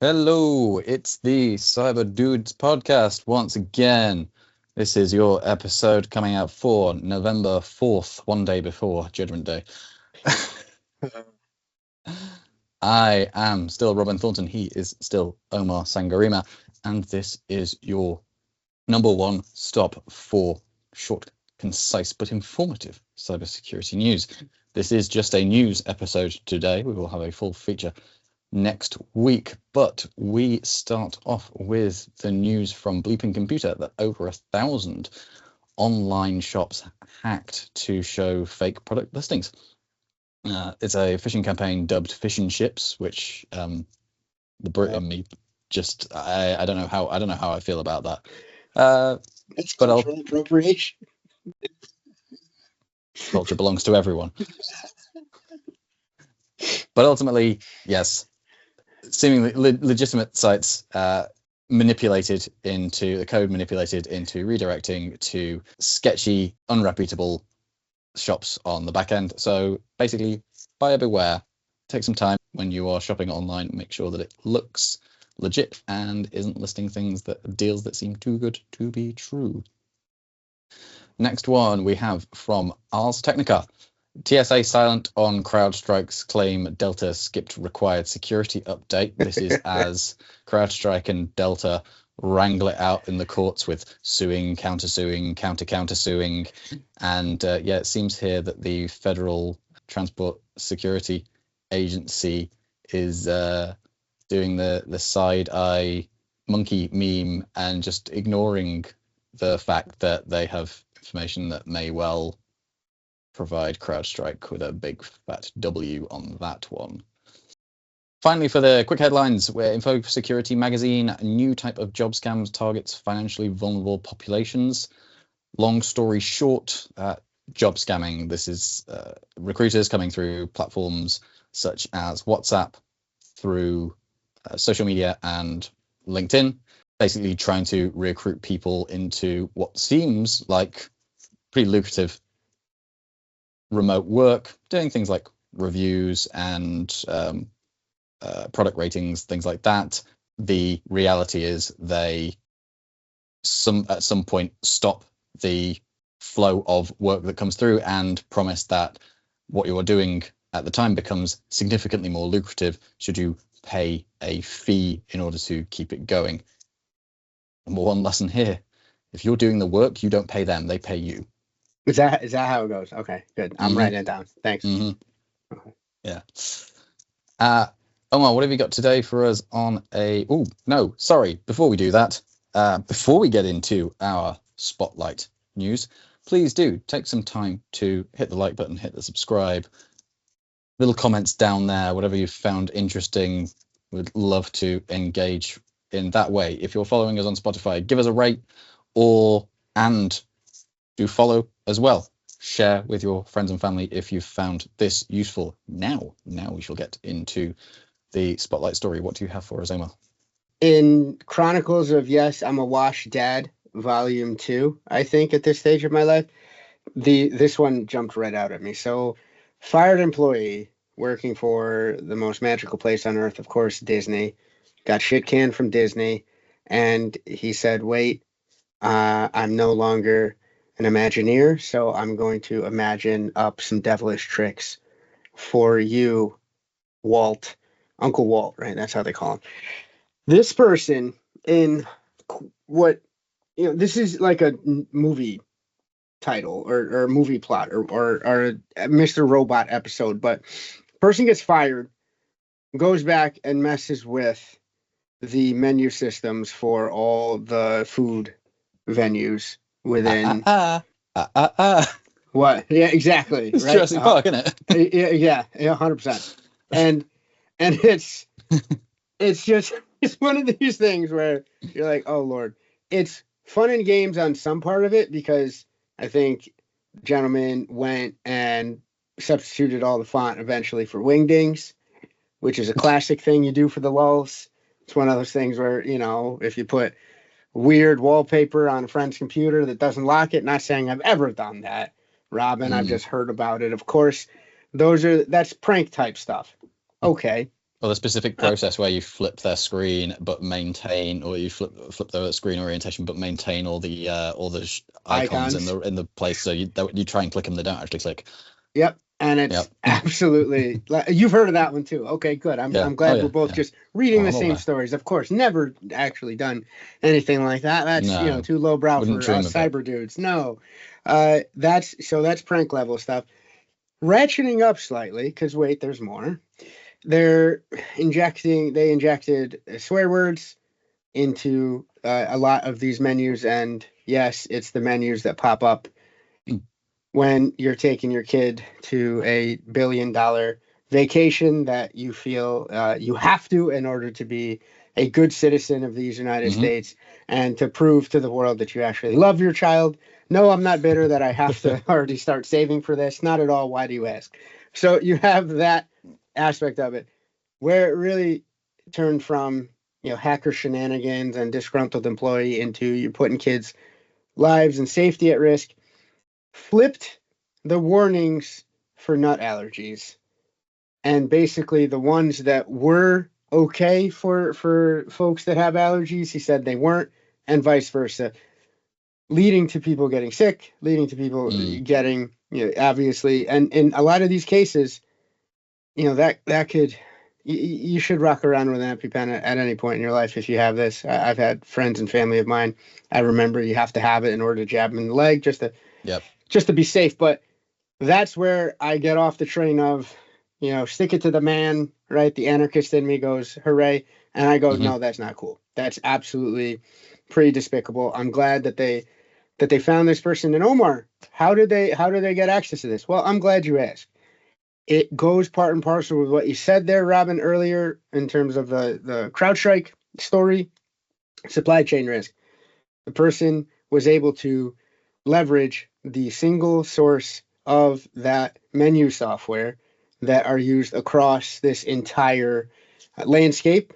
Hello, it's the CyberDudes podcast once again. This is your episode coming out for November 4th, one day before Judgment Day. I am still Robin Thornton. He is still Omar Sangurima. And this is your number one stop for short, concise, but informative cybersecurity news. This is just a news episode today. We will have a full feature next week, but we start off with the news from Bleeping Computer that over 1,000 online shops hacked to show fake product listings. It's a phishing campaign dubbed Phishing Ships, which the Brit in me just I don't know how I feel about that. It's cultural appropriation. Culture belongs to everyone. But ultimately, yes, seemingly legitimate sites manipulated into the code, manipulated into redirecting to sketchy, unreputable shops on the back end. So basically, buyer beware. Take some time when you are shopping online. Make sure that it looks legit and isn't listing deals that seem too good to be true. Next one we have from Ars Technica. TSA silent on CrowdStrike's claim Delta skipped required security update. This is as CrowdStrike and Delta wrangle it out in the courts with suing, counter-suing, counter-suing. And it seems here that the Federal Transport Security Agency is doing the side-eye monkey meme and just ignoring the fact that they have information that may well provide CrowdStrike with a big fat W on that one. Finally, for the quick headlines, where Info Security magazine, a new type of job scams targets financially vulnerable populations. Long story short, job scamming. This is recruiters coming through platforms such as WhatsApp, through social media and LinkedIn, basically trying to recruit people into what seems like pretty lucrative remote work, doing things like reviews and product ratings, things like that. The reality is they at some point stop the flow of work that comes through and promise that what you are doing at the time becomes significantly more lucrative should you pay a fee in order to keep it going. Number one lesson here: if you're doing the work, you don't pay them, they pay you. Is that how it goes? Okay, good. I'm writing it down. Thanks. Okay. Yeah. Omar, what have you got today for us on a... Oh, no, sorry. Before we do that, before we get into our spotlight news, please do take some time to hit the like button, hit the subscribe, little comments down there, whatever you found interesting. We'd love to engage in that way. If you're following us on Spotify, give us a rate and do follow as well. Share with your friends and family if you've found this useful. Now we shall get into the spotlight story. What do you have for us, Omar? In Chronicles of Yes, I'm a Wash Dad, Volume 2, I think, at this stage of my life, this one jumped right out at me. So, fired employee working for the most magical place on earth, of course, Disney, got shit canned from Disney, and he said, wait, I'm no longer an Imagineer, so I'm going to imagine up some devilish tricks for you, Walt, Uncle Walt, right? That's how they call him. This person in what, this is like a movie title or movie plot or a Mr. Robot episode, but person gets fired, goes back and messes with the menu systems for all the food venues within what? Yeah, exactly. It's right? Jurassic Park, isn't it? Yeah, 100%. And it's just it's one of these things where you're like, oh Lord, it's fun and games on some part of it because I think the gentleman went and substituted all the font eventually for Wingdings, which is a classic thing you do for the lulz. It's one of those things where, if you put weird wallpaper on a friend's computer that doesn't lock it, not saying I've ever done that, Robin, I've just heard about it. Of course, that's prank type stuff. Okay, Or the specific process where you flip their screen but maintain, or you flip the screen orientation but maintain all the icons in the place, so you try and click them, they don't actually click. Yep. And it's absolutely, you've heard of that one too. Okay, good. I'm glad we're both just reading the same stories. Of course, never actually done anything like that. That's too lowbrow for us CyberDudes. No, that's prank level stuff. Ratcheting up slightly, because wait, there's more. They injected swear words into a lot of these menus, and yes, it's the menus that pop up when you're taking your kid to a $1 billion vacation that you feel you have to in order to be a good citizen of these United States and to prove to the world that you actually love your child. No, I'm not bitter that I have to already start saving for this. Not at all. Why do you ask? So you have that aspect of it where it really turned from, hacker shenanigans and disgruntled employee into you're putting kids' lives and safety at risk. Flipped the warnings for nut allergies, and basically the ones that were okay for folks that have allergies, he said they weren't, and vice versa, leading to people getting sick, leading to people getting, obviously, and in a lot of these cases, that could, you should rock around with an EpiPen at any point in your life if you have this. I've had friends and family of mine. I remember you have to have it in order to jab them in the leg just to be safe. But that's where I get off the train of, stick it to the man, right? The anarchist in me goes, hooray. And I go, no, that's not cool. That's absolutely pretty despicable. I'm glad that they found this person. And Omar, how did they get access to this? Well, I'm glad you asked. It goes part and parcel with what you said there, Robin, earlier in terms of the CrowdStrike story, supply chain risk. The person was able to leverage the single source of that menu software that are used across this entire landscape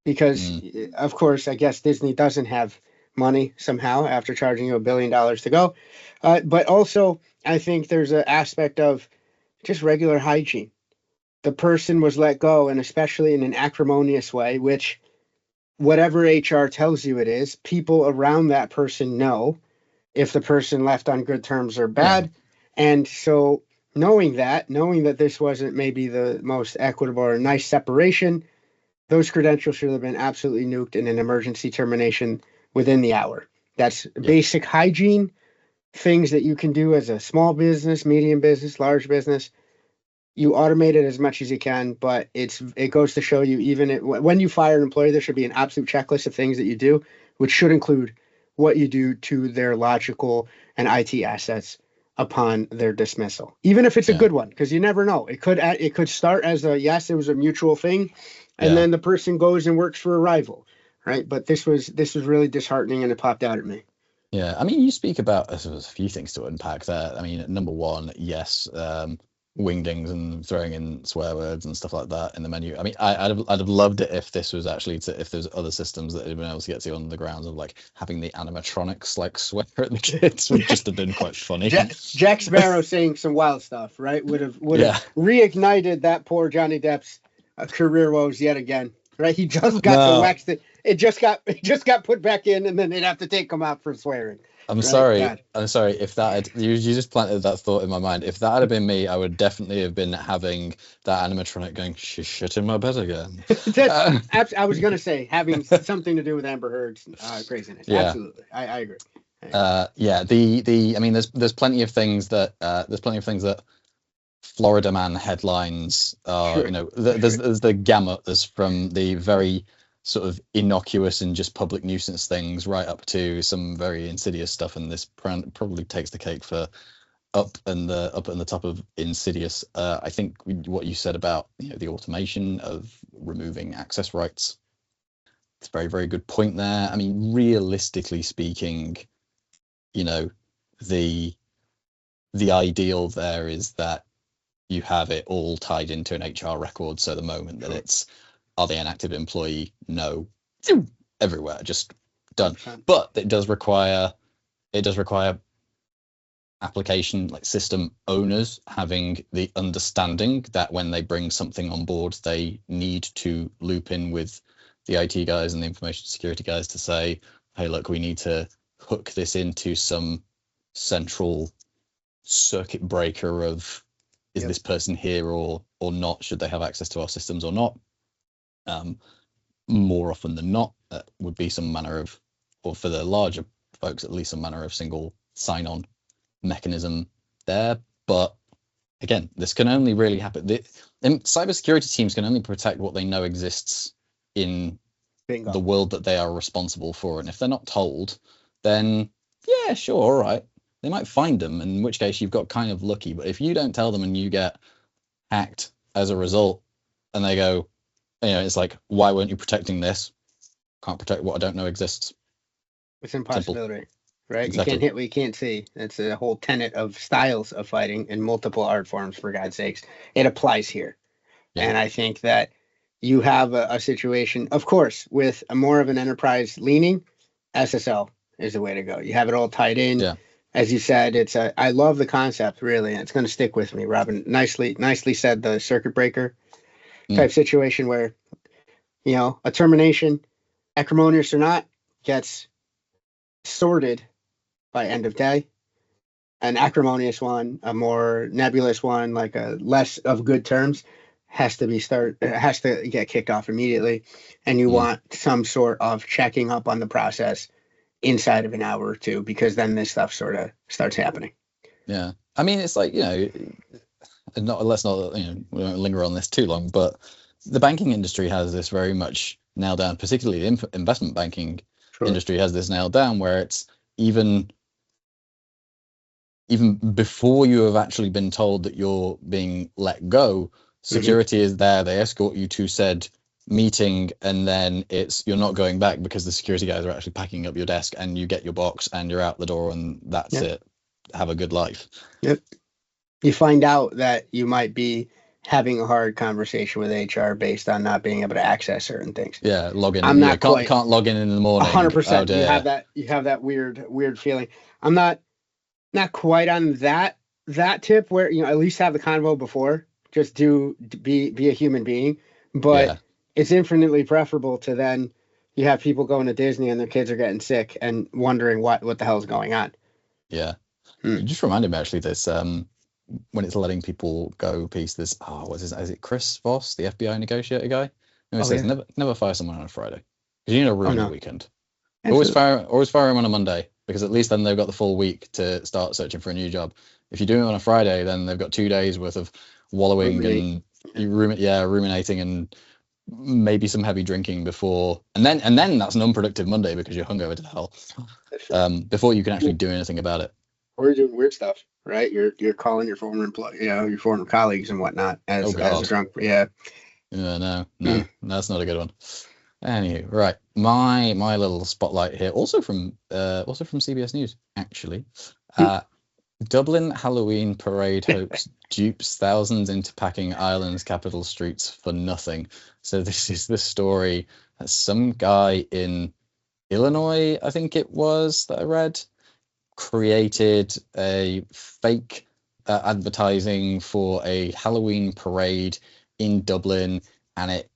because, of course, I guess Disney doesn't have money somehow after charging you $1 billion to go. But also, I think there's an aspect of just regular hygiene. The person was let go, and especially in an acrimonious way, which whatever HR tells you it is, people around that person know if the person left on good terms or bad. And so knowing that this wasn't maybe the most equitable or nice separation, those credentials should have been absolutely nuked in an emergency termination within the hour. That's basic hygiene, things that you can do as a small business, medium business, large business. You automate it as much as you can, but it goes to show you, even when you fire an employee, there should be an absolute checklist of things that you do, which should include what you do to their logical and IT assets upon their dismissal, even if it's a good one, because you never know. It could start as it was a mutual thing, and then the person goes and works for a rival, right? But this was really disheartening, and it popped out at me. Yeah, I mean, you speak about there's a few things to unpack there. I mean, number one, yes, wingdings and throwing in swear words and stuff like that in the menu. I mean, I'd have loved it if this was actually if there's other systems that had been able to get to on the grounds of like having the animatronics like swear at the kids would just have been quite funny. Jack Sparrow saying some wild stuff, right? Would have reignited that poor Johnny Depp's career woes yet again, right? He just got to wax it. It just got put back in, and then they'd have to take him out for swearing. I'm sorry if that had, you just planted that thought in my mind. If that had been me, I would definitely have been having that animatronic going, she's shit in my bed again. I was going to say, having something to do with Amber Heard's craziness. Yeah. Absolutely. I agree. I mean, there's plenty of things that Florida man headlines are, there's the gamut. There's from the very sort of innocuous and just public nuisance things right up to some very insidious stuff, and this probably takes the cake for up and the top of insidious. I think what you said about the automation of removing access rights, it's a very, very good point there. I mean, realistically speaking, the ideal there is that you have it all tied into an HR record, so the moment that it's, are they an active employee? No. Everywhere, just done. But it does require application, like system owners, having the understanding that when they bring something on board, they need to loop in with the IT guys and the information security guys to say, hey, look, we need to hook this into some central circuit breaker of, is this person here or not? Should they have access to our systems or not? More often than not, that would be some manner of, or for the larger folks, at least some manner of single sign-on mechanism there. But again, this can only really happen. Cybersecurity teams can only protect what they know exists in Bingo. the world that they are responsible for. And if they're not told, then yeah, sure, all right. They might find them, in which case you've got kind of lucky. But if you don't tell them and you get hacked as a result, and they go, it's like, why weren't you protecting this? Can't protect what I don't know exists. It's an impossibility. Simple. Right? Exactly. You can't hit what you can't see. That's a whole tenet of styles of fighting in multiple art forms, for God's sakes. It applies here. Yeah. And I think that you have a situation, of course, with a more of an enterprise leaning, SSL is the way to go. You have it all tied in. Yeah. As you said, I love the concept, really, and it's going to stick with me. Robin nicely said the circuit breaker type situation where, a termination, acrimonious or not, gets sorted by end of day. An acrimonious one, a more nebulous one, like a less of good terms, has to get kicked off immediately. And you want some sort of checking up on the process inside of an hour or two, because then this stuff sort of starts happening. Yeah. I mean, it's like, let's not, we won't linger on this too long, but the banking industry has this very much nailed down, particularly the investment banking industry has this nailed down, where it's even before you have actually been told that you're being let go, security is there. They escort you to said meeting, and then you're not going back because the security guys are actually packing up your desk, and you get your box and you're out the door, and that's it. Have a good life. Yep. You find out that you might be having a hard conversation with HR based on not being able to access certain things. Yeah, log in. I'm not can't log in the morning. 100%. You have that weird feeling. I'm not quite on that tip where at least have the convo before. Just be a human being, but it's infinitely preferable to then you have people going to Disney and their kids are getting sick and wondering what the hell's going on. Yeah. It just reminded me actually this when it's letting people go piece, this what's his name? Is it Chris Voss, the FBI negotiator guy? It says never fire someone on a Friday, because ruin the weekend. Always fire him on a Monday, because at least then they've got the full week to start searching for a new job. If you do it on a Friday, then they've got 2 days worth of wallowing and ruminating and maybe some heavy drinking before, and then that's an unproductive Monday because you're hungover to hell before you can actually do anything about it. Or you're doing weird stuff, right? You're calling your former employee, your former colleagues and whatnot as a drunk. Yeah. No, that's not a good one. Anywho, right, my little spotlight here, also from CBS News actually. Dublin Halloween parade hoax dupes thousands into packing Ireland's capital streets for nothing. So this is the story that some guy in Illinois, I think it was, that I read, created a fake advertising for a Halloween parade in Dublin, and it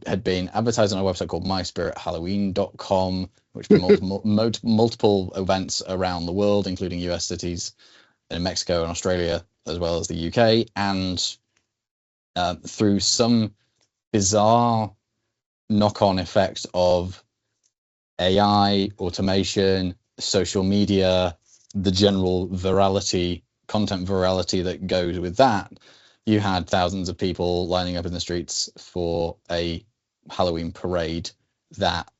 had been advertised on a website called myspirithalloween.com, which promotes multiple events around the world, including US cities in Mexico and Australia, as well as the UK. And through some bizarre knock-on effect of AI, automation, social media, the general content virality that goes with that, you had thousands of people lining up in the streets for a Halloween parade that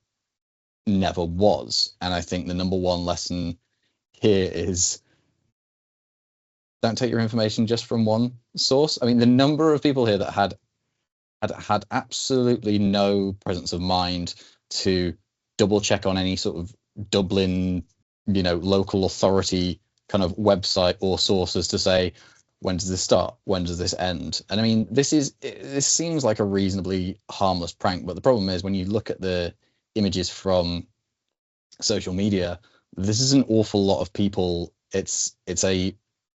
never was. And I think the number one lesson here is, don't take your information just from one source. I mean, the number of people here that had absolutely no presence of mind to double check on any sort of Dublin, local authority kind of website or sources to say, when does this start? When does this end? And I mean, this seems like a reasonably harmless prank, but the problem is when you look at the images from social media, this is an awful lot of people It's a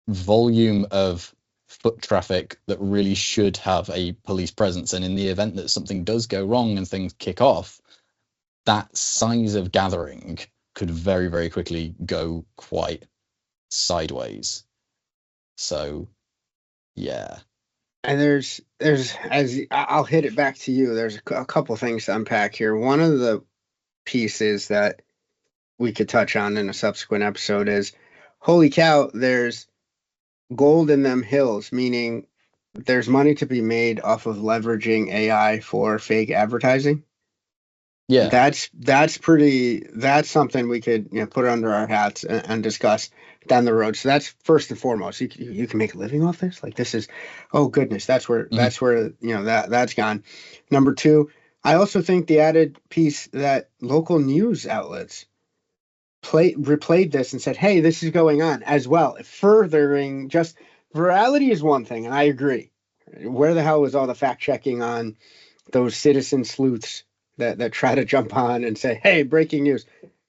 volume of foot traffic that really should have a police presence, and in the event that something does go wrong and things kick off, that size of gathering could very, very quickly go quite sideways. So yeah. And there's as I'll hit it back to you. There's a couple things to unpack here. One of the pieces that we could touch on in a subsequent episode is, holy cow, there's gold in them hills, meaning there's money to be made off of leveraging AI for fake advertising. Yeah. That's something we could put under our hats and discuss down the road. So that's first and foremost. You can make a living off this. Like, this is, oh goodness, that's where that's gone. Number two, I also think the added piece that local news outlets replayed this and said, hey, this is going on as well, furthering just virality is one thing, and I agree. Where the hell was all the fact checking on those citizen sleuths that try to jump on and say, hey, breaking news,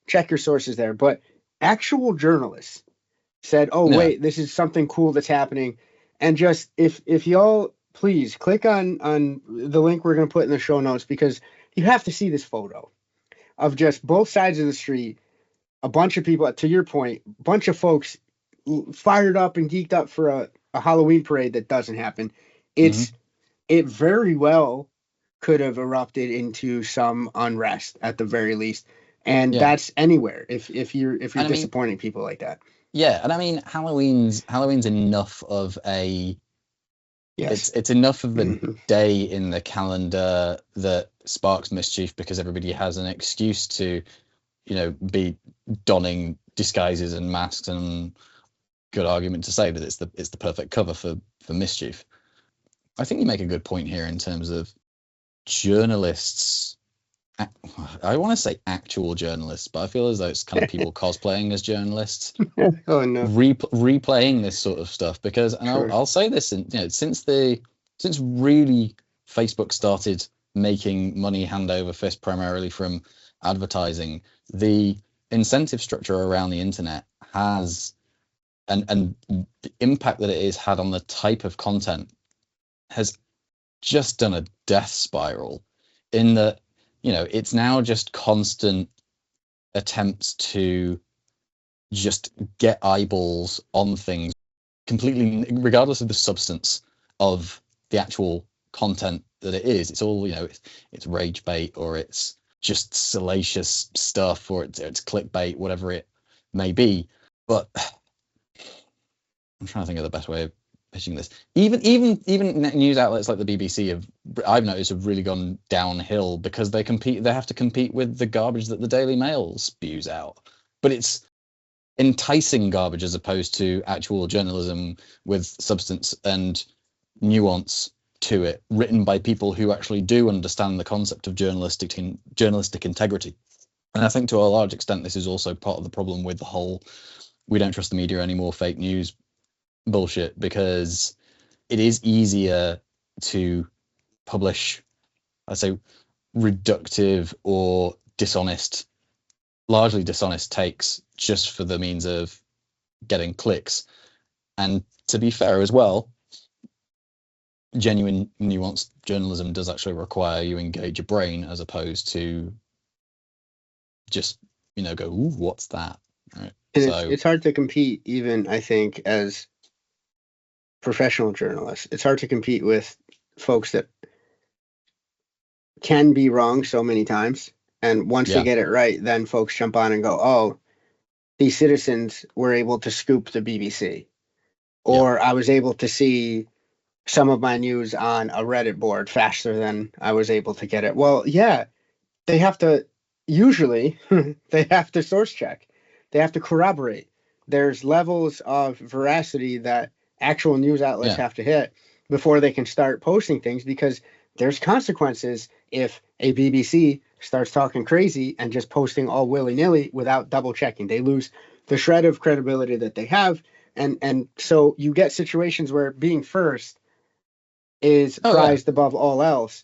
check your sources there? But actual journalists said, oh, wait, this is something cool that's happening. And just if y'all please click on the link we're going to put in the show notes, because you have to see this photo of just both sides of the street, a bunch of people, to your point, a bunch of folks fired up and geeked up for a Halloween parade that doesn't happen. It very well could have erupted into some unrest at the very least, and that's anywhere if you're disappointing people like that. Yeah, and I mean Halloween's enough of a it's enough of a day in the calendar that sparks mischief, because everybody has an excuse to be donning disguises and masks, and good argument to say that it's the perfect cover for mischief. I think you make a good point here in terms of journalists. I want to say actual journalists, but I feel as though it's kind of people cosplaying as journalists. Oh no! Replaying this sort of stuff, because, and I'll say this, since really Facebook started making money hand over fist primarily from advertising, the incentive structure around the internet has, and the impact that it has had on the type of content has just done a death spiral, in that it's now just constant attempts to just get eyeballs on things, completely regardless of the substance of the actual content that it is. It's all it's rage bait, or it's just salacious stuff, or it's clickbait, whatever it may be. But I'm trying to think of the best way of pitching this. Even news outlets like the BBC I've noticed have really gone downhill, because they have to compete with the garbage that the Daily Mail spews out. But it's enticing garbage as opposed to actual journalism with substance and nuance to it, written by people who actually do understand the concept of journalistic integrity. And I think to a large extent this is also part of the problem with the whole "we don't trust the media anymore" fake news bullshit, because it is easier to publish, I say, reductive or largely dishonest takes just for the means of getting clicks. And to be fair as well, genuine nuanced journalism does actually require you engage your brain, as opposed to just go, ooh, what's that? Right. And so it's hard to compete, even I think, as professional journalists. It's hard to compete with folks that can be wrong so many times, and once they get it right, then folks jump on and go, oh, these citizens were able to scoop the BBC, or I was able to see some of my news on a Reddit board faster than I was able to get it. Well, they have to they have to source check, they have to corroborate. There's levels of veracity that actual news outlets have to hit before they can start posting things, because there's consequences if a BBC starts talking crazy and just posting all willy-nilly without double checking. They lose the shred of credibility that they have, and so you get situations where being first is prized above all else.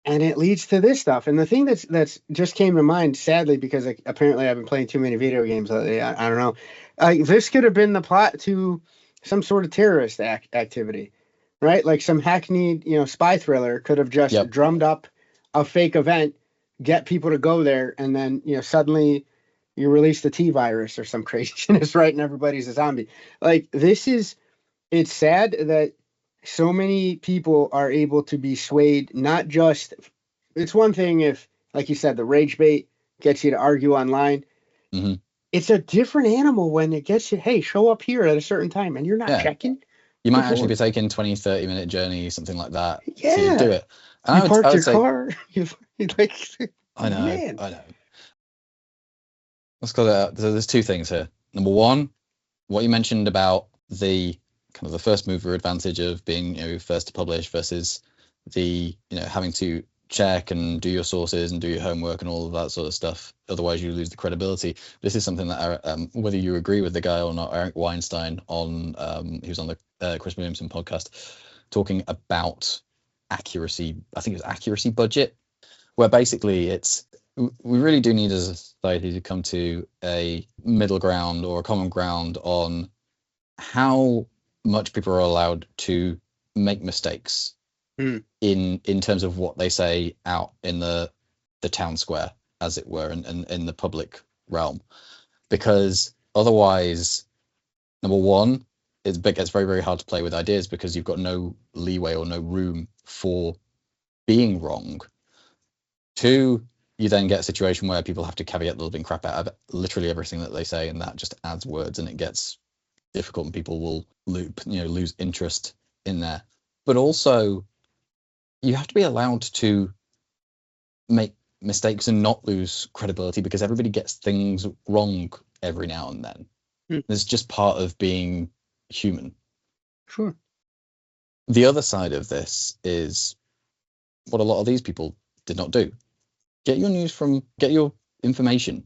And it leads to this stuff. And the thing that's just came to mind, sadly, because apparently I've been playing too many video games lately. I don't know. This could have been the plot to some sort of terrorist activity, right? Like some hackneyed, spy thriller could have just Yep. drummed up a fake event, get people to go there, and then suddenly you release the T virus or some craziness, right? And everybody's a zombie. Like it's sad that so many people are able to be swayed. Not just, it's one thing if, like you said, the rage bait gets you to argue online. Mm-hmm. It's a different animal when it gets you, hey, show up here at a certain time, and you're not Yeah. checking. You might actually be taking 20, 30-minute journey, something like that, Yeah. to do it. And you parked I would your say, car. You like, I know, man. I know. Let's call it out. So there's two things here. Number one, what you mentioned about the kind of the first mover advantage of being first to publish versus the having to check and do your sources and do your homework and all of that sort of stuff. Otherwise, you lose the credibility. This is something that whether you agree with the guy or not, Eric Weinstein he was on the Chris Williamson podcast talking about accuracy. I think it was accuracy budget, where basically we really do need as a society to come to a middle ground or a common ground on how much people are allowed to make mistakes in terms of what they say out in the town square, as it were, and in the public realm. Because otherwise, number one, it gets very, very hard to play with ideas because you've got no leeway or no room for being wrong. Two, you then get a situation where people have to caveat the living crap out of literally everything that they say, and that just adds words, and it gets difficult, and people will lose interest in there. But also, you have to be allowed to make mistakes and not lose credibility, because everybody gets things wrong every now and then. It's just part of being human. Sure. The other side of this is what a lot of these people did not do. Get your information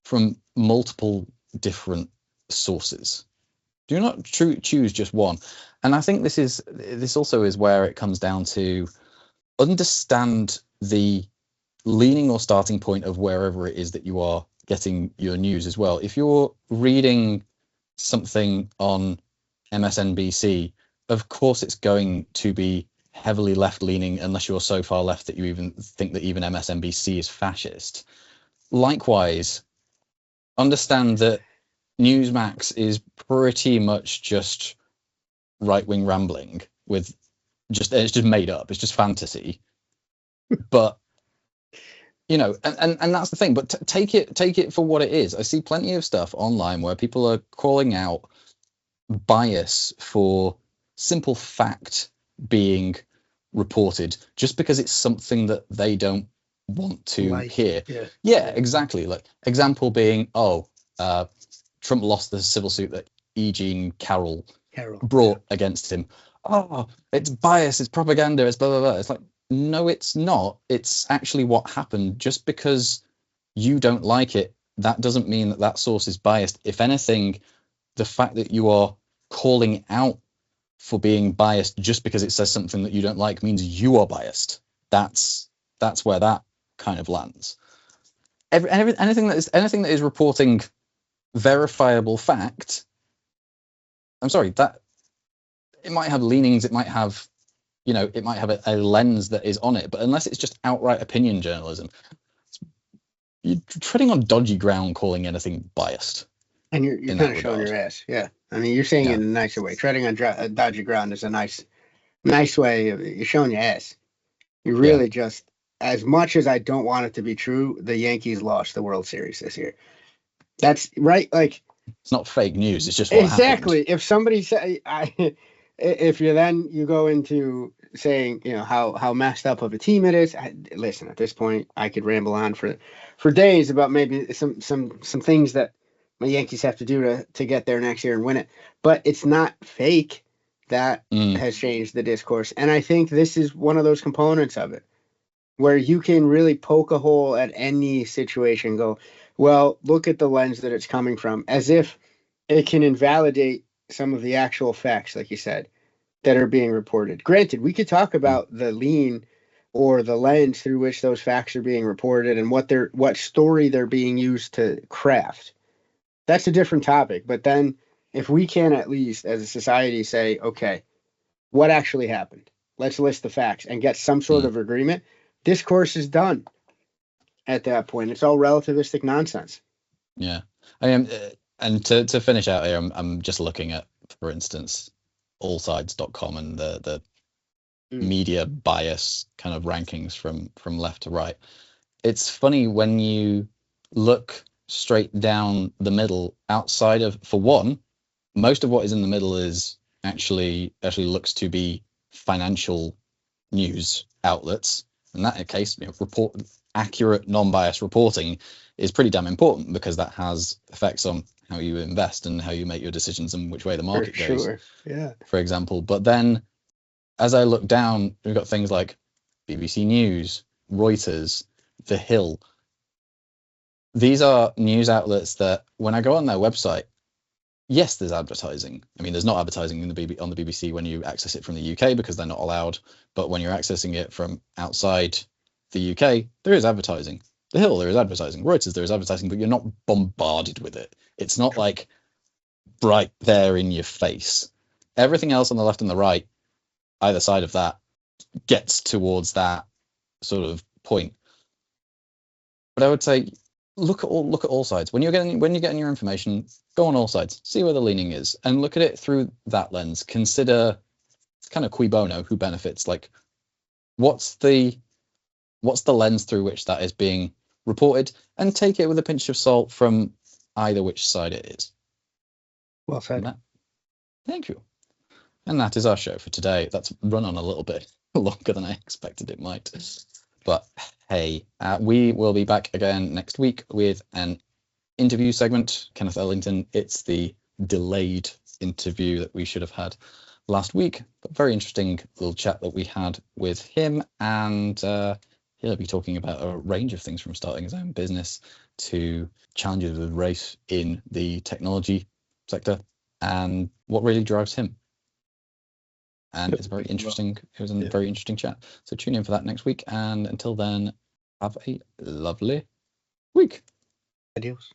from multiple different sources. Do not choose just one. And I think this also is where it comes down to understand the leaning or starting point of wherever it is that you are getting your news as well. If you're reading something on MSNBC, of course it's going to be heavily left-leaning, unless you're so far left that you even think that even MSNBC is fascist. Likewise, understand that Newsmax is pretty much just right-wing rambling with it's just made up. It's just fantasy. But and that's the thing. But take it for what it is. I see plenty of stuff online where people are calling out bias for simple fact being reported just because it's something that they don't want to hear. Yeah, exactly. Like example being, Trump lost the civil suit that E. Jean Carroll brought against him. Oh, it's bias, it's propaganda, it's blah blah blah. It's like, no, it's not. It's actually what happened. Just because you don't like it, that doesn't mean that source is biased. If anything, the fact that you are calling out for being biased just because it says something that you don't like means you are biased. That's where that kind of lands. Anything that is reporting verifiable fact, I'm sorry, that it might have leanings, it might have a lens that is on it, but unless it's just outright opinion journalism, you're treading on dodgy ground calling anything biased. And you're kind of showing your ass. Yeah. I mean, you're saying it in a nicer way. Treading on dodgy ground is a nice way of, you're showing your ass. You really just, as much as I don't want it to be true, the Yankees lost the World Series this year. That's right. Like, it's not fake news. It's just what exactly. happened. If somebody say, if you go into saying, how messed up of a team it is, listen, at this point, I could ramble on for days about maybe some things that my Yankees have to do to get there next year and win it. But it's not fake. That has changed the discourse. And I think this is one of those components of it where you can really poke a hole at any situation, go, well, look at the lens that it's coming from, as if it can invalidate some of the actual facts, like you said, that are being reported. Granted, we could talk about the lean or the lens through which those facts are being reported and what story they're being used to craft. That's a different topic. But then if we can at least as a society say, okay, what actually happened? Let's list the facts and get some sort of agreement. Discourse is done at that point. It's all relativistic nonsense. Yeah. I am, and to finish out here, I'm just looking at, for instance, allsides.com and the media bias kind of rankings from left to right. It's funny when you look straight down the middle outside of, for one, most of what is in the middle is actually looks to be financial news outlets. In that case, accurate, non-biased reporting is pretty damn important because that has effects on how you invest and how you make your decisions and which way the market goes. Sure. Yeah. For example. But then as I look down, we've got things like BBC News, Reuters, The Hill. These are news outlets that when I go on their website, yes, there's advertising. I mean, there's not advertising on the BBC when you access it from the UK because they're not allowed. But when you're accessing it from outside the UK, there is advertising. The Hill, there is advertising. Reuters, there is advertising, but you're not bombarded with it. It's not like bright there in your face. Everything else on the left and the right, either side of that, gets towards that sort of point. But I would say look at all sides. When you're getting your information, go on all sides, see where the leaning is, and look at it through that lens. Consider kind of cui bono, who benefits. Like, what's the lens through which that is being reported, and take it with a pinch of salt from either which side it is. Well said. Thank you. And that is our show for today. That's run on a little bit longer than I expected it might. But hey, we will be back again next week with an interview segment. Kenneth Ellington, it's the delayed interview that we should have had last week, but very interesting little chat that we had with him. And he'll be talking about a range of things from starting his own business to challenges with race in the technology sector and what really drives him. And it's very interesting. It was a very interesting chat. So tune in for that next week. And until then, have a lovely week. Adios.